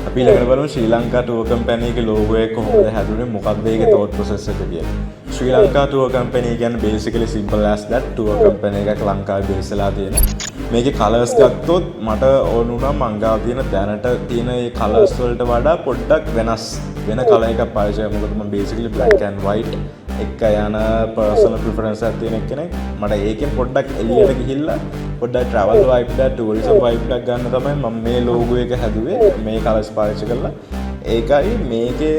අපි ඊළඟට බලමු ශ්‍රී ලංකා ටුවර් කම්පැනි එකේ ලෝගෝ එක කොහොමද හැදුනේ මොකක්ද ඒකේ thought process එක කියලා. ශ්‍රී ලංකා ටුවර් කම්පැනි කියන්නේ basically simple as that tour company එකක් ලංකාවේ බේස් වෙලා තියෙන. මේකේ කලර්ස් ගත්තොත් මට ඕන වුණා මං ගාව තියෙන දැනට තියෙන මේ කලර්ස් වලට වඩා පොඩ්ඩක් වෙනස් වෙන කලර් එකක් පාවිච්චි කරා. මොකද මම basically black and white එක යන personal preference එකක් තියෙන කෙනෙක්. මට ඒකෙන් පොඩ්ඩක් එළියට ගිහිල්ලා පොඩ්ඩක් travel vibe එකක් tourism vibe එකක් ගන්න තමයි මම මේ logo එක හැදුවේ. මේ colours පාවිච්චි කරලා. ඒකයි මේකේ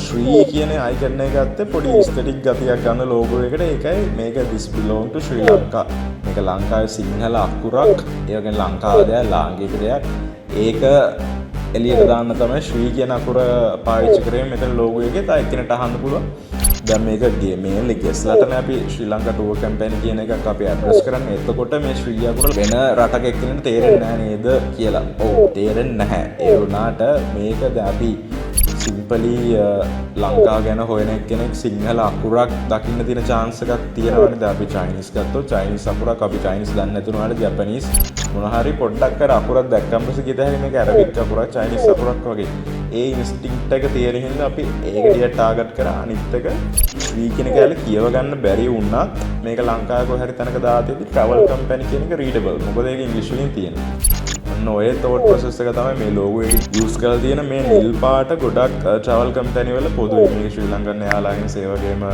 ශ්‍රී කියන icon එක ගත්තේ පොඩි aesthetic ගතියක් ගන්න logo එකට. ඒකයි මේක this belong to Sri Lanka. මේක ලංකාවේ සිංහල අකුරක්. ඒ වගේ ලංකාවේ දෙයක් ලාංකික දෙයක්. ඒක එළියට දාන්න තමයි ශ්‍රී කියන අකුර පාවිච්චි කරේ මෙතන logo එකේ. තා එක්කෙනෙක්ට අහන්න පුළුවන්. දැන් මේක mainly guestලාටනේ අපි ශ්‍රී ලංකා ටුවර් කැම්පේන් කියන එකක් අපි ඇඩ්‍රස් කරන්නේ. එතකොට මේ ශ්‍රී අකුර වෙන රටක එක්කෙනෙක්ට තේරෙන්නේ නැහැ නේද කියලා. ඔව් තේරෙන්නේ නැහැ. ඒ වුණාට මේක දැන් අපි සිම්පලි ලංකාව ගැන හොයන එක්කෙනෙක් සිංහල අකුරක් දකින්න තියෙන chance එකක් තියෙනවනේ. දැන් අපි Chinese ගත්තොත් Chinese අකුරක් අපි Chinese දන්නේ නැති වුණාට Japanese මොන හරි පොඩ්ඩක් අර අකුරක් දැක්කම පස්සේ කිය တဲ့ මේක Arabic අකුරක් Chinese අකුරක් වගේ. ඒ ඉන්ස්ටින්ක්ට් එක තියෙන හින්දා අපි ඒක දිහා ටාගට් කරා. අනිත් එක ශ්‍රී කියන කැලේ කියව ගන්න බැරි වුණත් මේක ලංකාවේ කොහේ හරි තැනක දාතියදී travel company කියන එක readable. මොකද ඒක ඉංග්‍රීසි වලින් තියෙනවා. ඔය thought process එක තමයි මේ logo එක use කරලා තියෙන. මේ නිල් පාට ගොඩක් travel company වල පොදුයි. මේ ශ්‍රී ලංකන් එයාලයින්ස් ඒ වගේම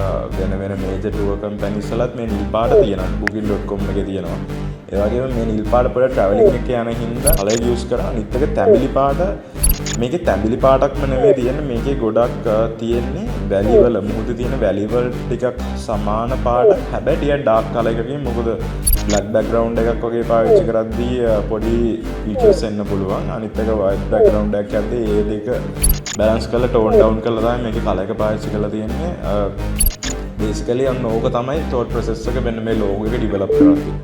වෙන major tour companies වලත් මේ නිල් පාට තියෙනවා. booking.com එකේ තියෙනවා. ඒ වගේම මේ නිල් පාට පොඩ traveling එක යන හින්දා කලර් use කරා. අනිත් එක තැඹිලි පාට මේකේ තැඹිලි පාටක්ම නෙමෙයි තියෙන්නේ. මේකේ ගොඩක් තියෙන්නේ වැලි වල මුහුදේ තියෙන වැලි වල ටිකක් සමාන පාට. හැබැයි ටිකක් dark color එකකින්. මොකද black background එකක් වගේ පාවිච්චි කරද්දී පොඩි features එන්න පුළුවන්. අනිත් එක white background එකක් යද්දී ඒ දෙක balance කරලා tone down කරලා තමයි මේකේ color එක පාවිච්චි කරලා තියෙන්නේ. basically අන්න ඕක තමයි thought process එක මෙන්න මේ logo එක develop කරන්නේ.